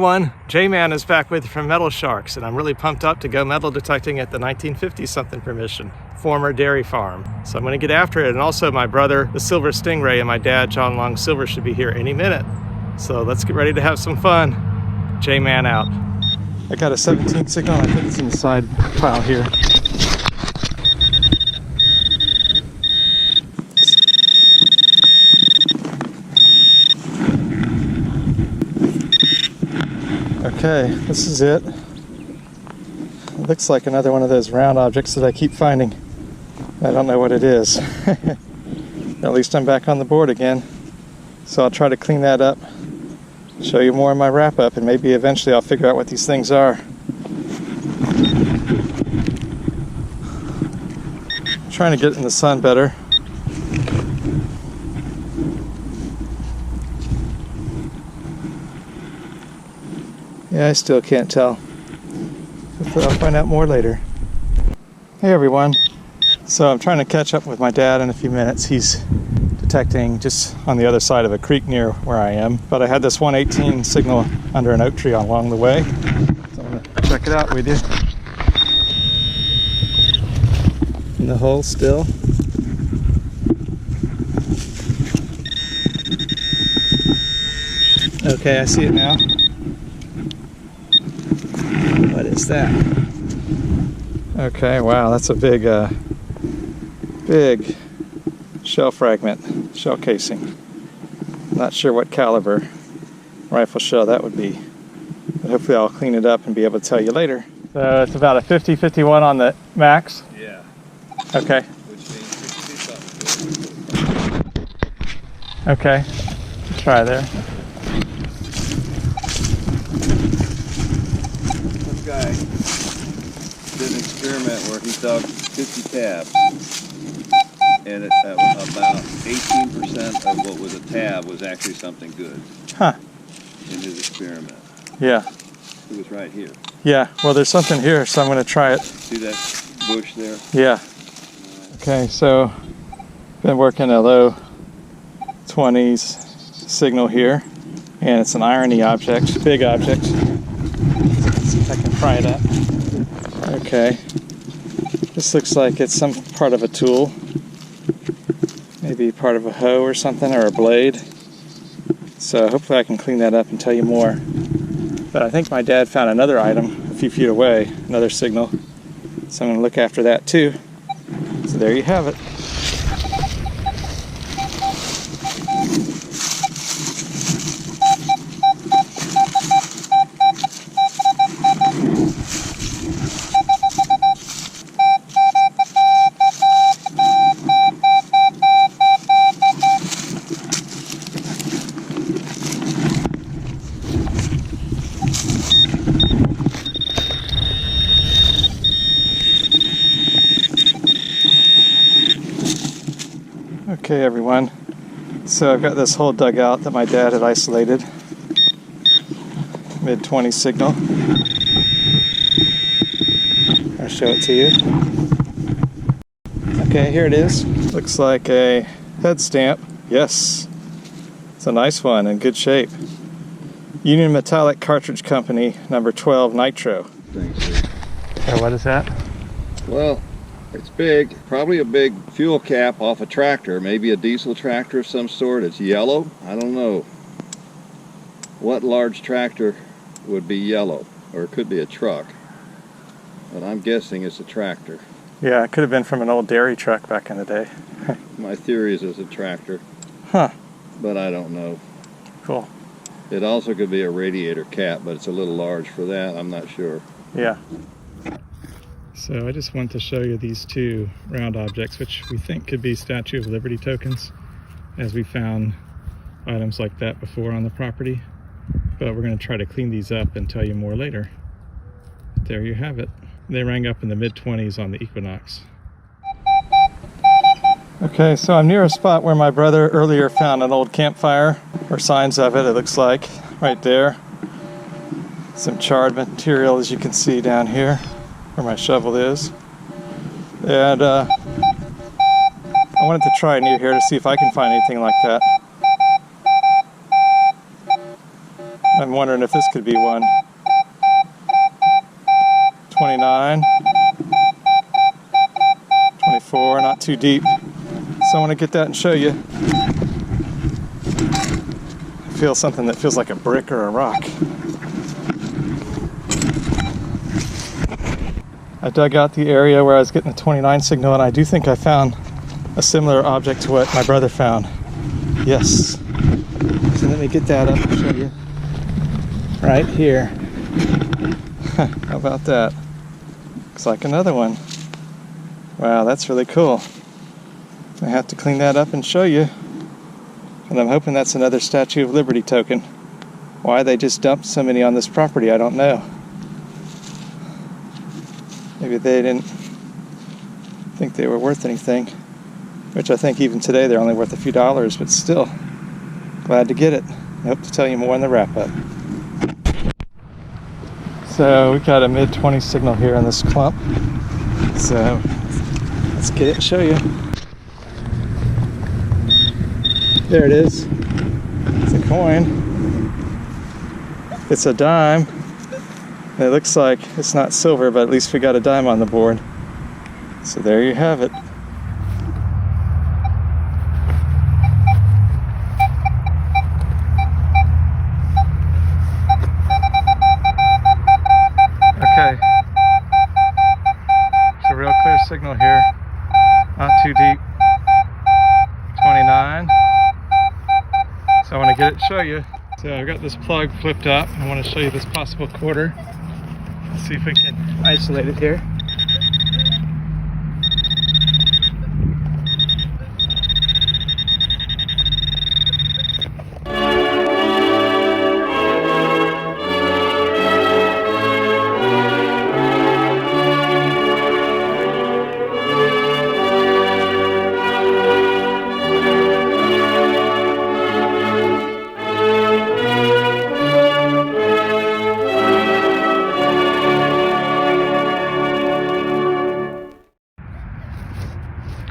everyone, J-Man is back with you from Metal Sharks, and I'm really pumped up to go metal detecting at the 1950-something permission, former dairy farm. So I'm going to get after it, and also my brother, the Silver Stingray, and my dad, John Long Silver, should be here any minute. So let's get ready to have some fun. J-Man out. I got a 17 signal, I think it's in the side pile here. Okay, this is it. It looks like another one of those round objects that I keep finding. I don't know what it is. At least I'm back on the board again. So I'll try to clean that up, show you more in my wrap up, and maybe eventually I'll figure out what these things are. I'm trying to get in the sun better. Yeah, I still can't tell. Hopefully I'll find out more later. Hey everyone. So I'm trying to catch up with my dad in a few minutes. He's detecting just on the other side of a creek near where I am. But I had this 118 signal under an oak tree along the way. So I'm going to check it out with you. In the hole still. Okay, I see it now. What is that? Okay, wow, that's a big big shell fragment, shell casing. Not sure what caliber rifle shell that would be, but hopefully I'll clean it up and be able to tell you later. So it's about a 50-51 on the max? Yeah. Okay. Which means 60 something. Okay, try there. This guy did an experiment where he dug 50 tabs, and about 18% of what was a tab was actually something good. Huh. In his experiment. Yeah. It was right here. Yeah, well there's something here, so I'm going to try it. See that bush there? Yeah. Okay, so been working a low 20s signal here, and it's an irony object, big object. Let's see if I can pry it up. Okay. This looks like it's some part of a tool. Maybe part of a hoe or something, or a blade. So hopefully I can clean that up and tell you more. But I think my dad found another item a few feet away, another signal. So I'm going to look after that too. So there you have it. Okay everyone, so I've got this whole dugout that my dad had isolated. Mid-20 signal. I'll show it to you. Okay, here it is. Looks like a head stamp. Yes, it's a nice one, in good shape. Union Metallic Cartridge Company, number 12 Nitro. Thanks, sir. So what is that? Well, it's big, probably a big fuel cap off a tractor, maybe a diesel tractor of some sort. It's yellow. I don't know what large tractor would be yellow, or it could be a truck, but I'm guessing it's a tractor. Yeah, it could have been from an old dairy truck back in the day. My theory is it's a tractor, Huh, but I don't know. cool. It also could be a radiator cap, but it's a little large for that. I'm not sure. Yeah. So I just want to show you these two round objects, which we think could be Statue of Liberty tokens, as we found items like that before on the property. But we're going to try to clean these up and tell you more later. There you have it. They rang up in the mid-20s on the Equinox. Okay, so I'm near a spot where my brother earlier found an old campfire, or signs of it, it looks like, right there. Some charred material, as you can see down here, where my shovel is. And I wanted to try near here to see if I can find anything like that. I'm wondering if this could be one. 29, 24, not too deep. So I want to get that and show you. I feel something that feels like a brick or a rock. I dug out the area where I was getting the 29 signal, and I do think I found a similar object to what my brother found. Yes. So let me get that up and show you. Right here. How about that? Looks like another one. Wow, that's really cool. I have to clean that up and show you. And I'm hoping that's another Statue of Liberty token. Why they just dumped so many on this property, I don't know. Maybe they didn't think they were worth anything, which I think even today they're only worth a few dollars, but still, glad to get it. I hope to tell you more in the wrap-up. So we got a mid-20 signal here in this clump, so let's get it and show you. There it is. It's a coin. It's a dime. It looks like it's not silver, but at least we got a dime on the board. So there you have it. Okay. It's a real clear signal here. Not too deep. 29. So I want to get it and show you. So I've got this plug flipped up. I want to show you this possible quarter. Let's see if we can isolate it here.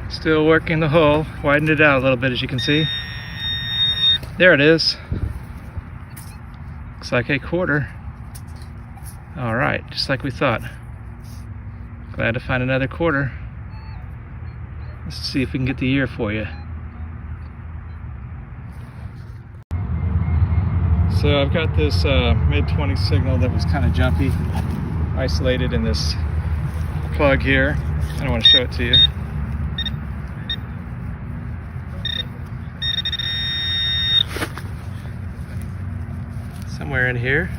Still working the hole, widened it out a little bit as you can see. There it is. Looks like a quarter. All right, just like we thought. Glad to find another quarter. Let's see if we can get the year for you. So I've got this mid-20 signal that was kind of jumpy, isolated in this plug here. I want to show it to you. Somewhere in here.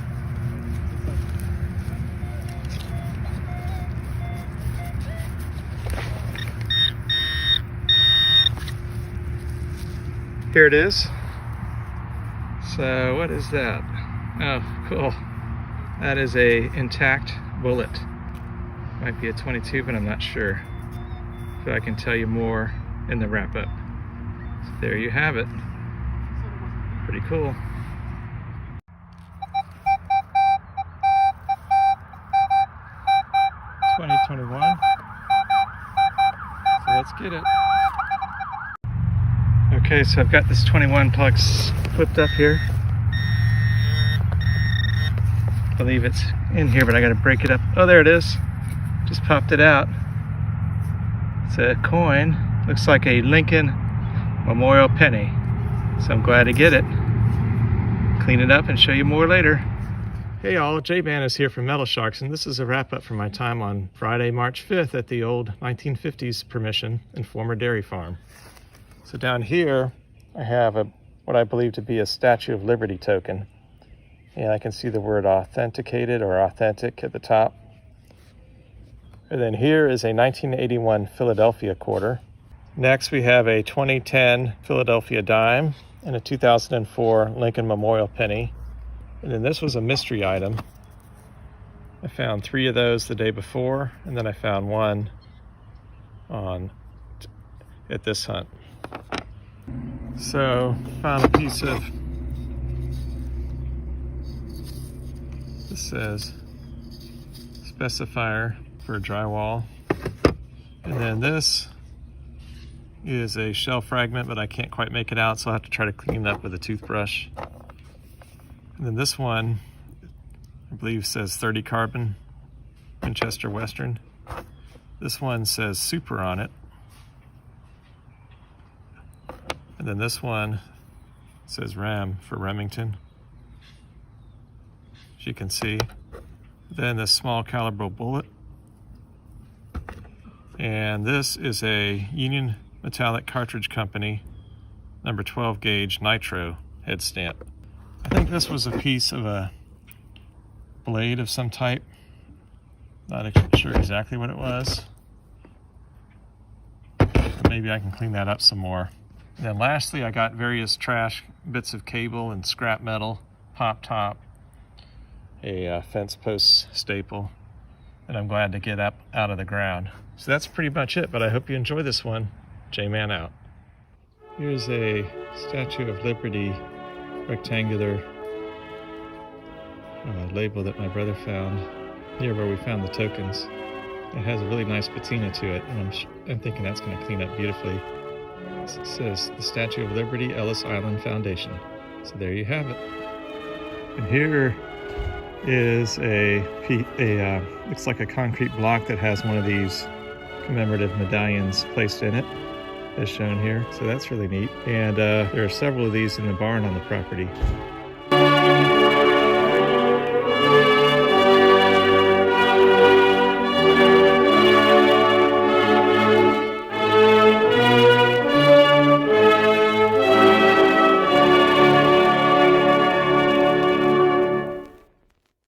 Here it is. So what is that? Oh, cool. That is a intact bullet. Might be a 22, but I'm not sure. So I can tell you more in the wrap-up. So there you have it. Pretty cool. $20.21. So let's get it. Okay, so I've got this 21 plugs flipped up here. I believe it's in here, but I gotta break it up. Oh, there it is. Just popped it out. It's a coin. Looks like a Lincoln Memorial penny. So I'm glad to get it. Clean it up and show you more later. Hey y'all, J-Man is here from Metal Sharks, and this is a wrap-up from my time on Friday, March 5th at the old 1950s permission and former dairy farm. So down here, I have what I believe to be a Statue of Liberty token. And I can see the word authenticated or authentic at the top. And then here is a 1981 Philadelphia quarter. Next we have a 2010 Philadelphia dime and a 2004 Lincoln Memorial penny. And then this was a mystery item. I found 3 of those the day before, and then I found one at this hunt. So, found a piece of, this says specifier for a drywall. And then this is a shell fragment, but I can't quite make it out, so I'll have to try to clean it up with a toothbrush. And then this one, I believe, says 30 carbon, Winchester Western. This one says Super on it. And then this one says Rem for Remington, as you can see. Then this small caliber bullet. And this is a Union Metallic Cartridge Company number 12 gauge nitro head stamp. I think this was a piece of a blade of some type. Not sure exactly what it was. Maybe I can clean that up some more. And then lastly, I got various trash bits of cable and scrap metal, pop top, a fence post staple, and I'm glad to get up out of the ground. So that's pretty much it, but I hope you enjoy this one. J-Man out. Here's a Statue of Liberty rectangular label that my brother found near where we found the tokens. It has a really nice patina to it, and I'm thinking that's going to clean up beautifully. It says the Statue of Liberty, Ellis Island Foundation. So there you have it. And here is looks like a concrete block that has one of these commemorative medallions placed in it, as shown here. So that's really neat. And there are several of these in the barn on the property.